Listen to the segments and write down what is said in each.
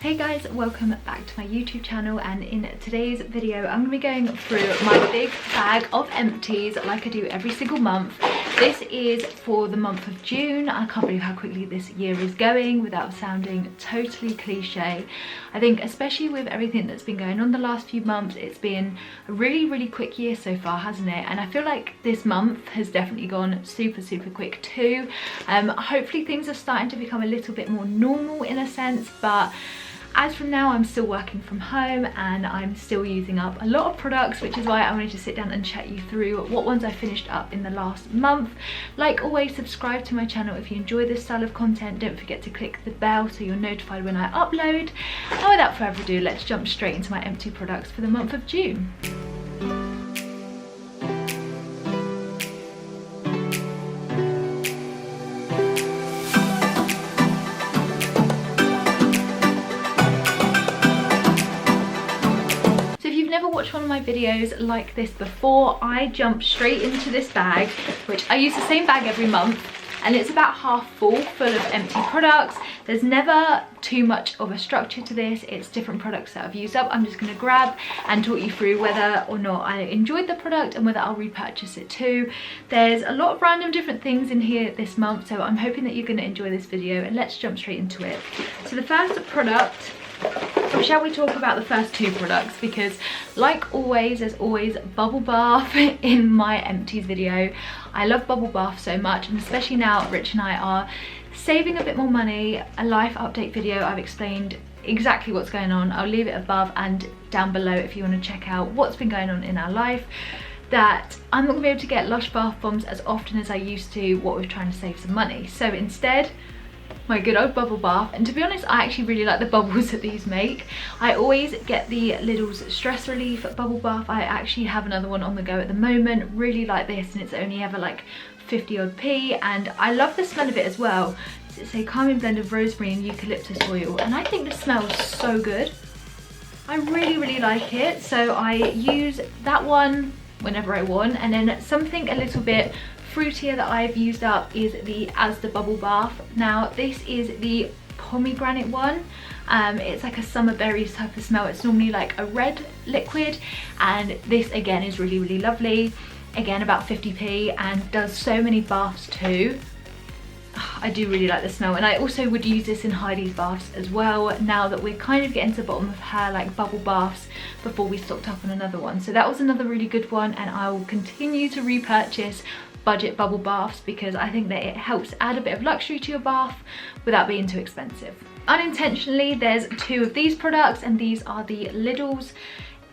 Hey guys, welcome back to my YouTube channel, and in today's video I'm going to be going through my big bag of empties like I do every single month. This is for the month of June. I can't believe how quickly this year is going without sounding totally cliche. I think especially with everything that's been going on the last few months, it's been a really quick year so far, hasn't it? And I feel like this month has definitely gone super quick too. Hopefully things are starting to become a little bit more normal in a sense, but as from now I'm still working from home and I'm still using up a lot of products, which is why I wanted to sit down and chat you through what ones I finished up in the last month. Like always, subscribe to my channel if you enjoy this style of content. Don't forget to click the bell so you're notified when I upload. And without further ado, let's jump straight into my empty products for the month of June. Watch one of my videos like this before, I jump straight into this bag, which I use the same bag every month, and it's about half full of empty products. There's never too much of a structure to this. It's different products that I've used up. I'm just going to grab and talk you through whether or not I enjoyed the product and whether I'll repurchase it too. There's a lot of random different things in here this month, so I'm hoping that you're going to enjoy this video, and let's jump straight into it. So the first product, or shall we talk about the first two products, because like always, there's always bubble bath in my empties video. I love bubble bath so much, and especially now Rich and I are saving a bit more money. A life update video, I've explained exactly what's going on. I'll leave it above and down below if you want to check out what's been going on in our life. That I'm not going to be able to get Lush bath bombs as often as I used to, what we're trying to save some money. So instead, my good old bubble bath. And to be honest, I actually really like the bubbles that these make. I always get the Lidl's stress relief bubble bath. I actually have another one on the go at the moment. Really like this, and it's only ever like 50 odd p, and I love the smell of it as well. It's a calming blend of rosemary and eucalyptus oil, and I think the smell is so good. I really like it, so I use that one whenever I want. And then something a little bit fruitier that I've used up is the Asda bubble bath. Now this is the pomegranate one. It's like a summer berries type of smell. It's normally like a red liquid, and this again is really lovely. Again about 50p, and does so many baths too. I do really like the smell, and I also would use this in Heidi's baths as well, now that we're kind of getting to the bottom of her like bubble baths before we stocked up on another one. So that was another really good one, and I will continue to repurchase budget bubble baths because I think that it helps add a bit of luxury to your bath without being too expensive. Unintentionally, there's two of these products, and these are the Lidl's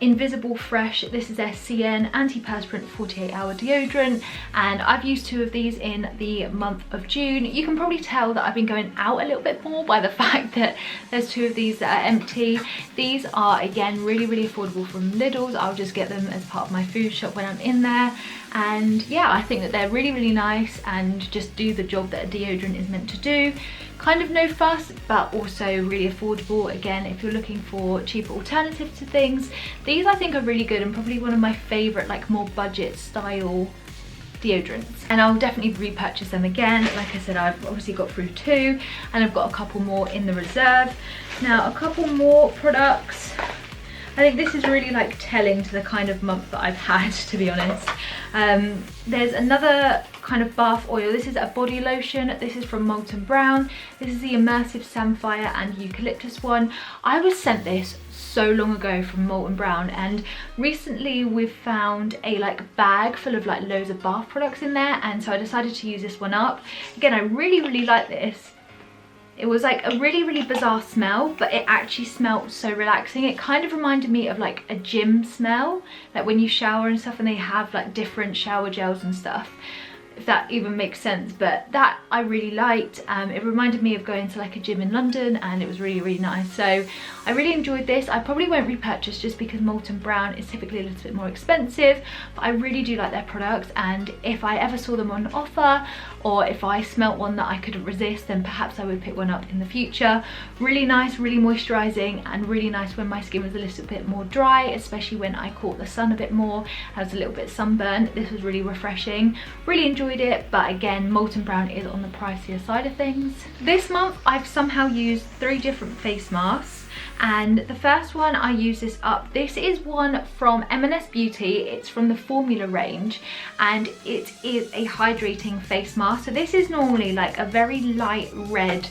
Invisible Fresh. This is their CN antiperspirant 48-hour deodorant, and I've used two of these in the month of June. You can probably tell that I've been going out a little bit more by the fact that there's two of these that are empty. These are again really affordable from Lidl's. I'll just get them as part of my food shop when I'm in there, and yeah, I think that they're really nice and just do the job that a deodorant is meant to do. Kind of no fuss, but also really affordable. Again, if you're looking for cheaper alternatives to things, these I think are really good, and probably one of my favorite like more budget style deodorants, and I'll definitely repurchase them again. Like I said, I've obviously got through two, and I've got a couple more in the reserve. Now a couple more products. I think this is really like telling to the kind of month that I've had, to be honest. There's another kind of bath oil. This is a body lotion. This is from Molten Brown. This is the immersive samphire and eucalyptus one. I was sent this so long ago from Molten Brown, and recently we've found a like bag full of like loads of bath products in there, and so I decided to use this one up. Again, I really like this. It was like a really bizarre smell, but it actually smelled so relaxing. It kind of reminded me of like a gym smell, like when you shower and stuff and they have like different shower gels and stuff, if that even makes sense. But that I really liked. It reminded me of going to like a gym in London, and it was really nice. So I really enjoyed this. I probably won't repurchase just because Molten Brown is typically a little bit more expensive, but I really do like their products, and if I ever saw them on offer, or if I smelt one that I couldn't resist, then perhaps I would pick one up in the future. Really nice, really moisturizing, and really nice when my skin was a little bit more dry, especially when I caught the sun a bit more. I was a little bit sunburned. This was really refreshing. Really enjoyed it, but again, Molten Brown is on the pricier side of things. This month I've somehow used 3 different face masks. And the first one I use this up. This is one from M&S Beauty. It's from the Formula range, and it is a hydrating face mask. So this is normally like a very light red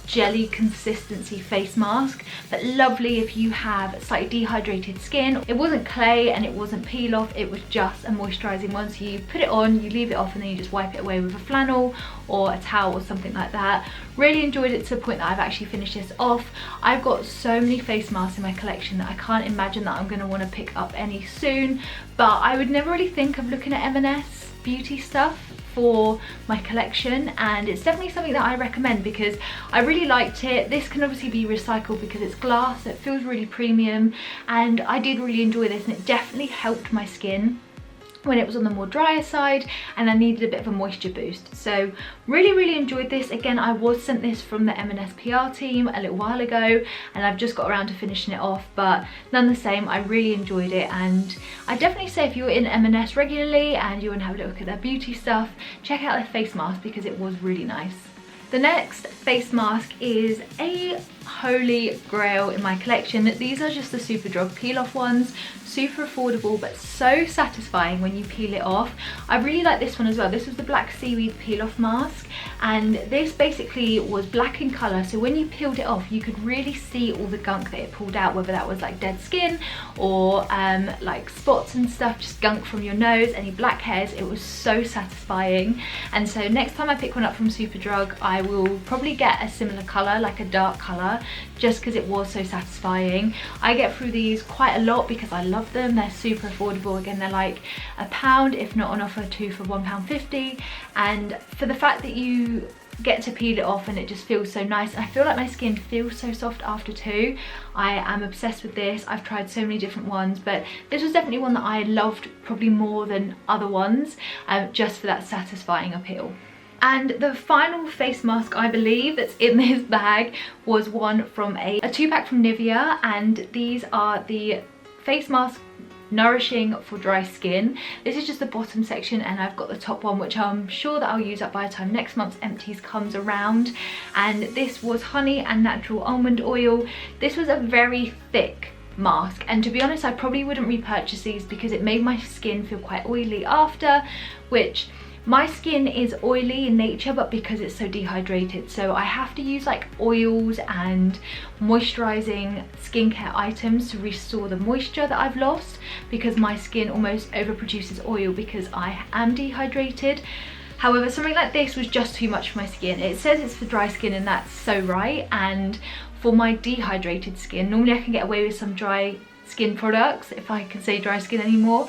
jelly consistency face mask, but lovely if you have slightly dehydrated skin. It wasn't clay and it wasn't peel off, it was just a moisturizing one. So you put it on, you leave it off, and then you just wipe it away with a flannel or a towel or something like that. Really enjoyed it to the point that I've actually finished this off. I've got so many face masks in my collection that I can't imagine that I'm going to want to pick up any soon, but I would never really think of looking at M&S Beauty stuff for my collection, and it's definitely something that I recommend because I really liked it. This can obviously be recycled because it's glass, so it feels really premium, and I did really enjoy this, and it definitely helped my skin when it was on the more drier side and I needed a bit of a moisture boost. So really enjoyed this. Again, I was sent this from the M&S PR team a little while ago, and I've just got around to finishing it off, but none the same, I really enjoyed it. And I definitely say if you're in M&S regularly and you want to have a look at their beauty stuff, check out their face mask because it was really nice. The next face mask is a holy grail in my collection. These are just the Superdrug peel off ones. Super affordable but so satisfying when you peel it off. I really like this one as well. This was the black seaweed peel off mask, and this basically was black in colour, so when you peeled it off you could really see all the gunk that it pulled out, whether that was like dead skin or like spots and stuff, just gunk from your nose, any black hairs. It was so satisfying, and so next time I pick one up from Superdrug I will probably get a similar colour, like a dark colour, just because it was so satisfying. I get through these quite a lot because I love them. They're super affordable. Again, they're like £1, if not on offer 2 for £1.50, and for the fact that you get to peel it off and it just feels so nice. I feel like my skin feels so soft after 2. I am obsessed with this. I've tried so many different ones, but this was definitely one that I loved probably more than other ones, just for that satisfying appeal. And the final face mask I believe that's in this bag was one from a 2-pack from Nivea, and these are the face mask nourishing for dry skin. This is just the bottom section, and I've got the top one which I'm sure that I'll use up by the time next month's empties comes around. And this was honey and natural almond oil. This was a very thick mask, and to be honest I probably wouldn't repurchase these because it made my skin feel quite oily after, which my skin is oily in nature, but because it's so dehydrated, so I have to use like oils and moisturizing skincare items to restore the moisture that I've lost, because my skin almost overproduces oil because I am dehydrated. However, something like this was just too much for my skin. It says it's for dry skin, and that's so right, and for my dehydrated skin, normally I can get away with some dry skin products, if I can say dry skin anymore,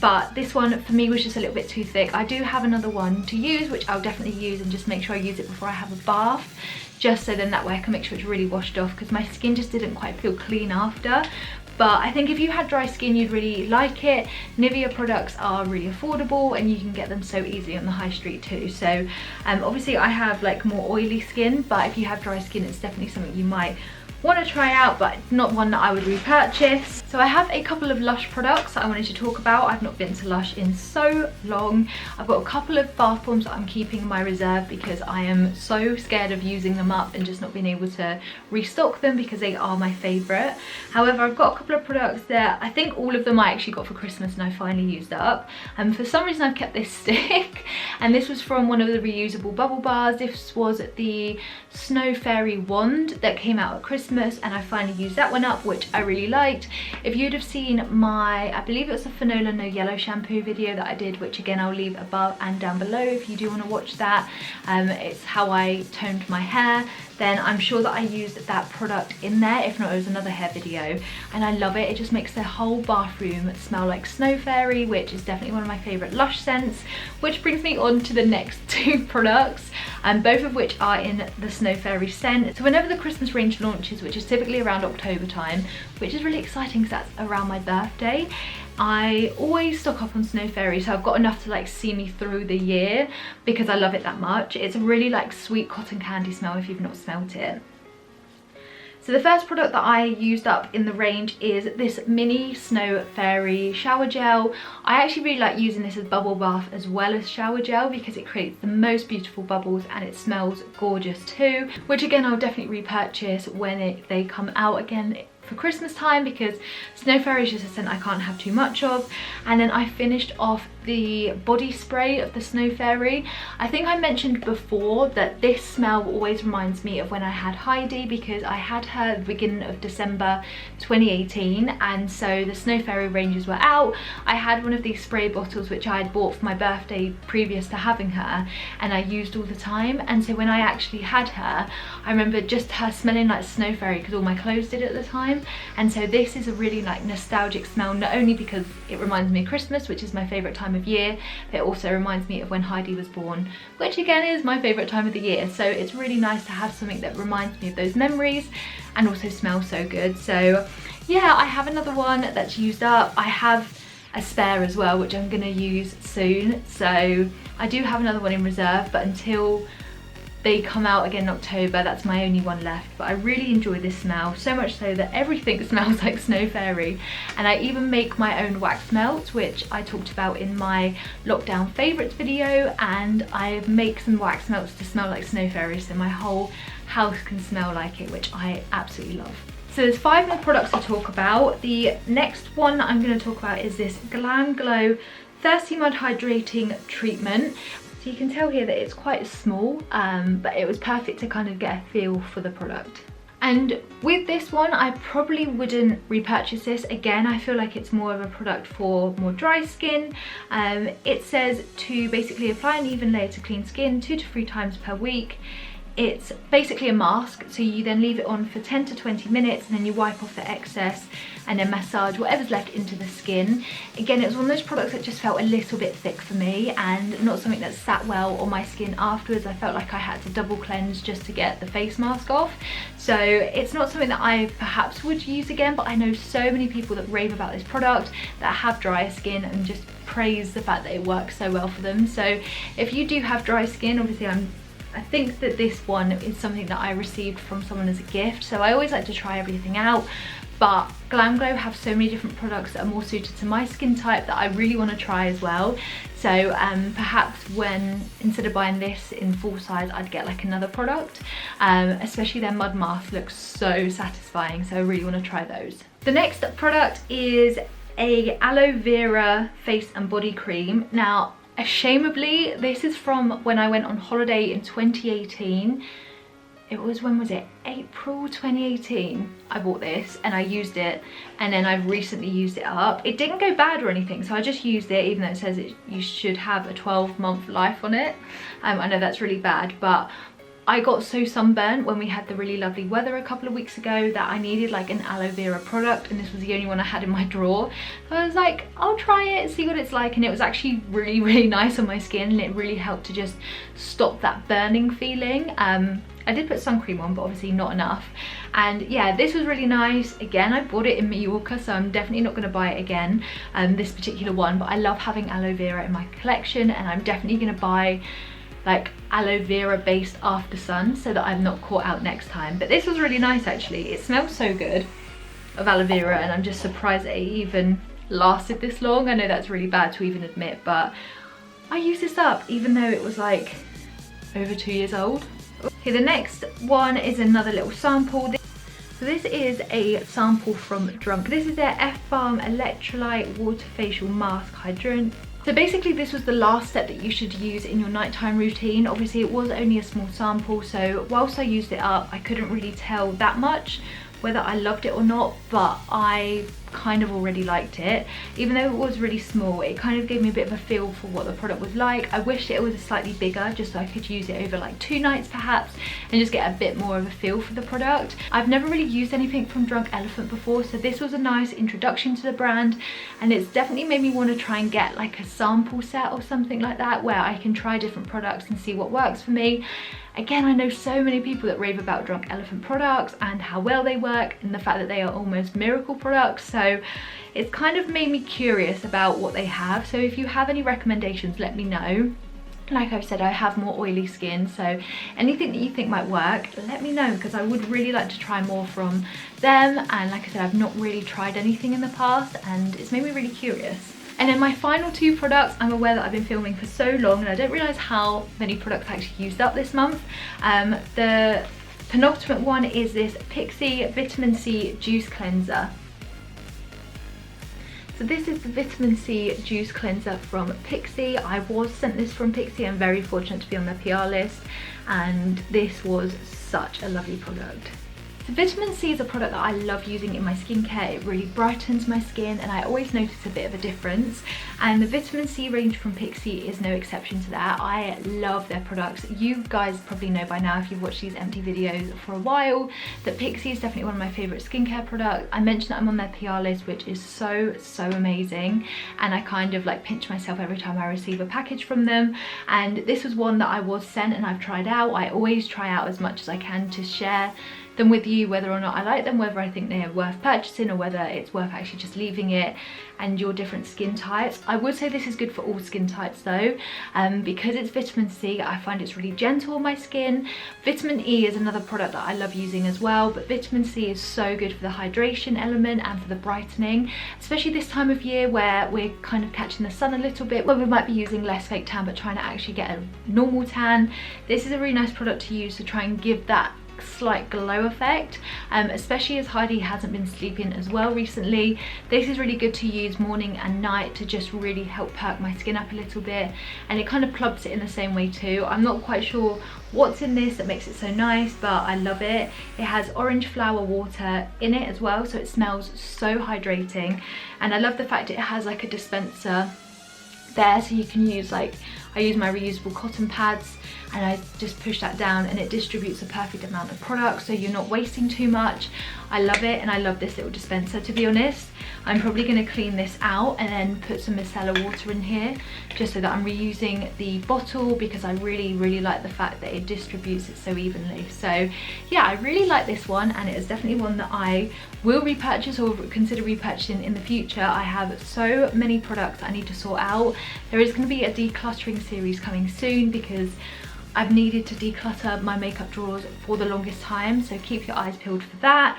but this one for me was just a little bit too thick. I do have another one to use, which I'll definitely use, and just make sure I use it before I have a bath, just so then that way I can make sure it's really washed off, because my skin just didn't quite feel clean after. But I think if you had dry skin you'd really like it. Nivea products are really affordable and you can get them so easily on the high street too. So obviously I have like more oily skin, but if you have dry skin it's definitely something you might want to try out, but not one that I would repurchase. So I have a couple of Lush products that I wanted to talk about. I've not been to Lush in so long. I've got a couple of bath bombs that I'm keeping in my reserve because I am so scared of using them up and just not being able to restock them, because they are my favourite. However, I've got a couple of products that I think all of them I actually got for Christmas and I finally used up. And for some reason I've kept this stick, and this was from one of the reusable bubble bars. This was the Snow Fairy wand that came out at Christmas, and I finally used that one up, which I really liked. If you'd have seen my, I believe it was a Fanola No Yellow shampoo video that I did, which again I'll leave above and down below if you do want to watch that. It's how I toned my hair. Then I'm sure that I used that product in there. If not, it was another hair video, and I love it. It just makes the whole bathroom smell like Snow Fairy, which is definitely one of my favourite Lush scents. Which brings me on to the next 2 products, and both of which are in the Snow Fairy scent. So whenever the Christmas range launches, which is typically around October time, which is really exciting because that's around my birthday, I always stock up on Snow Fairy, so I've got enough to like see me through the year because I love it that much. It's a really like sweet cotton candy smell if you've not smelt it. So the first product that I used up in the range is this mini Snow Fairy shower gel. I actually really like using this as bubble bath as well as shower gel because it creates the most beautiful bubbles and it smells gorgeous too, which again I'll definitely repurchase when they come out again for Christmas time, because Snow Fairy is just a scent I can't have too much of. And then I finished off the body spray of the Snow Fairy. I think I mentioned before that this smell always reminds me of when I had Heidi, because I had her at the beginning of December 2018, and so the Snow Fairy ranges were out. I had one of these spray bottles which I had bought for my birthday previous to having her, and I used all the time, and so when I actually had her, I remember just her smelling like Snow Fairy because all my clothes did at the time. And so this is a really like nostalgic smell, not only because it reminds me of Christmas, which is my favourite time of year, but it also reminds me of when Heidi was born, which again is my favourite time of the year. So it's really nice to have something that reminds me of those memories and also smells so good. So yeah, I have another one that's used up. I have a spare as well, which I'm going to use soon. So I do have another one in reserve, but until they come out again in October, that's my only one left. But I really enjoy this smell, so much so that everything smells like Snow Fairy. And I even make my own wax melt, which I talked about in my lockdown favourites video, and I make some wax melts to smell like Snow Fairy, so my whole house can smell like it, which I absolutely love. So there's 5 more products to talk about. The next one I'm going to talk about is this Glam Glow Thirsty Mud Hydrating Treatment. So you can tell here that it's quite small, but it was perfect to kind of get a feel for the product. And with this one, I probably wouldn't repurchase this. Again, I feel like it's more of a product for more dry skin. It says to basically apply an even layer to clean skin 2 to 3 times per week. It's basically a mask, so you then leave it on for 10 to 20 minutes and then you wipe off the excess and then massage whatever's left into the skin. Again, it was one of those products that just felt a little bit thick for me and not something that sat well on my skin afterwards. I felt like I had to double cleanse just to get the face mask off. So it's not something that I perhaps would use again, but I know so many people that rave about this product that have drier skin and just praise the fact that it works so well for them. So if you do have dry skin, obviously I think that this one is something that I received from someone as a gift, so I always like to try everything out. But Glam Glow have so many different products that are more suited to my skin type that I really want to try as well. So perhaps when, instead of buying this in full size, I'd get like another product. Especially their mud mask looks so satisfying, so I really want to try those. The next product is a Aloe Vera face and body cream. Now, ashamedly, this is from when I went on holiday in 2018. It was, when was it? April 2018. I bought this and I used it, and then I've recently used it up. It didn't go bad or anything, so I just used it, even though it says you should have a 12-month life on it. I know that's really bad, but I got so sunburnt when we had the really lovely weather a couple of weeks ago that I needed like an aloe vera product, and this was the only one I had in my drawer. So I was like, I'll try it and see what it's like, and it was actually really, really nice on my skin, and it really helped to just stop that burning feeling. I did put sun cream on, but obviously not enough. And yeah, this was really nice. Again, I bought it in Mallorca, so I'm definitely not going to buy it again, this particular one. But I love having aloe vera in my collection, and I'm definitely going to buy like aloe vera based after sun so that I'm not caught out next time. But this was really nice actually. It smells so good of aloe vera, and I'm just surprised that it even lasted this long. I know that's really bad to even admit, but I used this up even though it was like over 2 years old. Okay, the next one is another little sample. So this is a sample from Drunk. This is their F-Balm Electrolyte Water Facial Mask Hydrant. So basically this was the last step that you should use in your nighttime routine. Obviously it was only a small sample, so whilst I used it up, I couldn't really tell that much whether I loved it or not, but I kind of already liked it. Even though it was really small, it kind of gave me a bit of a feel for what the product was like. I wish it was slightly bigger just so I could use it over like 2 nights perhaps and just get a bit more of a feel for the product. I've never really used anything from Drunk Elephant before, so this was a nice introduction to the brand, and it's definitely made me want to try and get like a sample set or something like that where I can try different products and see what works for me. Again, I know so many people that rave about Drunk Elephant products and how well they work and the fact that they are almost miracle products, so it's kind of made me curious about what they have. So if you have any recommendations, let me know. Like I've said, I have more oily skin, so anything that you think might work, let me know, because I would really like to try more from them. And like I said, I've not really tried anything in the past and it's made me really curious. And then my final two products, I'm aware that I've been filming for so long and I don't realise how many products I actually used up this month. The penultimate one is this Pixie Vitamin C Juice Cleanser. So this is the Vitamin C Juice Cleanser from Pixie. I was sent this from Pixie. I'm very fortunate to be on their PR list, and this was such a lovely product. So vitamin C is a product that I love using in my skincare. It really brightens my skin and I always notice a bit of a difference. And the vitamin C range from Pixie is no exception to that. I love their products. You guys probably know by now, if you've watched these empty videos for a while, that Pixie is definitely one of my favourite skincare products. I mentioned that I'm on their PR list, which is so amazing. And I kind of like pinch myself every time I receive a package from them. And this was one that I was sent and I've tried out. I always try out as much as I can to share them with you, whether or not I like them, whether I think they are worth purchasing, or whether it's worth actually just leaving it, and your different skin types. I would say this is good for all skin types though, because it's vitamin C. I find it's really gentle on my skin. Vitamin E is another product that I love using as well, but vitamin C is so good for the hydration element and for the brightening, especially this time of year where we're kind of catching the sun a little bit, where we might be using less fake tan but trying to actually get a normal tan. This is a really nice product to use to try and give that slight glow effect, especially as Heidi hasn't been sleeping as well recently. This is really good to use morning and night to just really help perk my skin up a little bit, and it kind of plumps it in the same way too. I'm not quite sure what's in this that makes it so nice, but I love it. It has orange flower water in it as well, so it smells so hydrating. And I love the fact it has like a dispenser there, so you can use, like, I use my reusable cotton pads and I just push that down and it distributes a perfect amount of product, so you're not wasting too much. I love it, and I love this little dispenser. To be honest, I'm probably going to clean this out and then put some micellar water in here, just so that I'm reusing the bottle, because I really like the fact that it distributes it so evenly. So yeah, I really like this one, and it is definitely one that I will repurchase or consider repurchasing in the future. I have so many products I need to sort out. There is going to be a decluttering series coming soon, because I've needed to declutter my makeup drawers for the longest time, so keep your eyes peeled for that.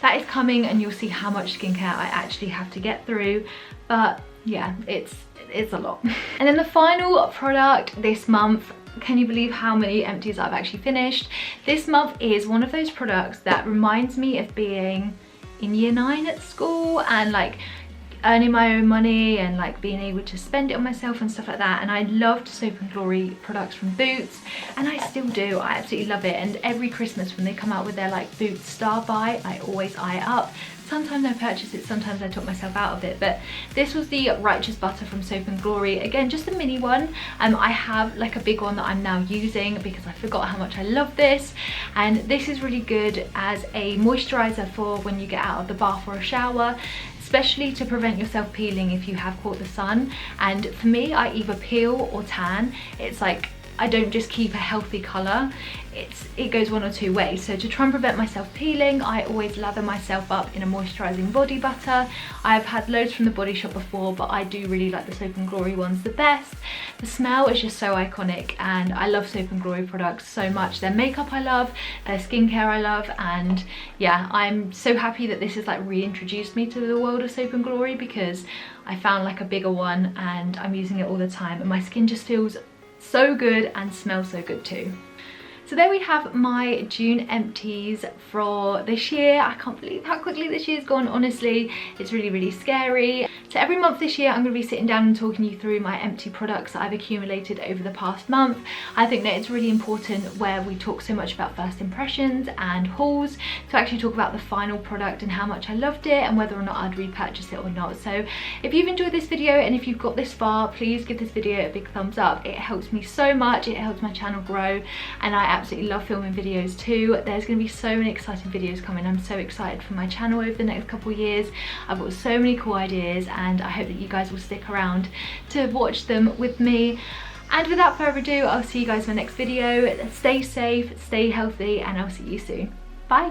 That is coming, and you'll see how much skincare I actually have to get through. But yeah, it's a lot. And then the final product this month, can you believe how many empties I've actually finished? This month is one of those products that reminds me of being in year 9 at school, and like earning my own money and like being able to spend it on myself and stuff like that. And I loved Soap and Glory products from Boots, and I still do. I absolutely love it. And every Christmas when they come out with their like Boots Star Buy, I always eye it up. Sometimes I purchase it, sometimes I talk myself out of it. But this was the Righteous Butter from Soap and Glory. Again, just a mini one. I have like a big one that I'm now using because I forgot how much I love this. And this is really good as a moisturizer for when you get out of the bath or a shower, especially to prevent yourself peeling if you have caught the sun. And for me, I either peel or tan. It's like I don't just keep a healthy colour, it goes one or two ways. So to try and prevent myself peeling, I always lather myself up in a moisturising body butter. I've had loads from the Body Shop before, but I do really like the Soap and Glory ones the best. The smell is just so iconic, and I love Soap and Glory products so much. Their makeup I love, their skincare I love, and yeah, I'm so happy that this has like reintroduced me to the world of Soap and Glory, because I found like a bigger one and I'm using it all the time, and my skin just feels so good and smells so good too. So there we have my June empties for this year. I can't believe how quickly this year's gone, honestly. It's really scary. So every month this year I'm going to be sitting down and talking you through my empty products that I've accumulated over the past month. I think that it's really important, where we talk so much about first impressions and hauls, to actually talk about the final product and how much I loved it and whether or not I'd repurchase it or not. So if you've enjoyed this video and if you've got this far, please give this video a big thumbs up. It helps me so much, it helps my channel grow, and I absolutely love filming videos too. There's going to be so many exciting videos coming. I'm so excited for my channel over the next couple of years. I've got so many cool ideas, and I hope that you guys will stick around to watch them with me. And without further ado, I'll see you guys in my next video. Stay safe, stay healthy, and I'll see you soon. Bye.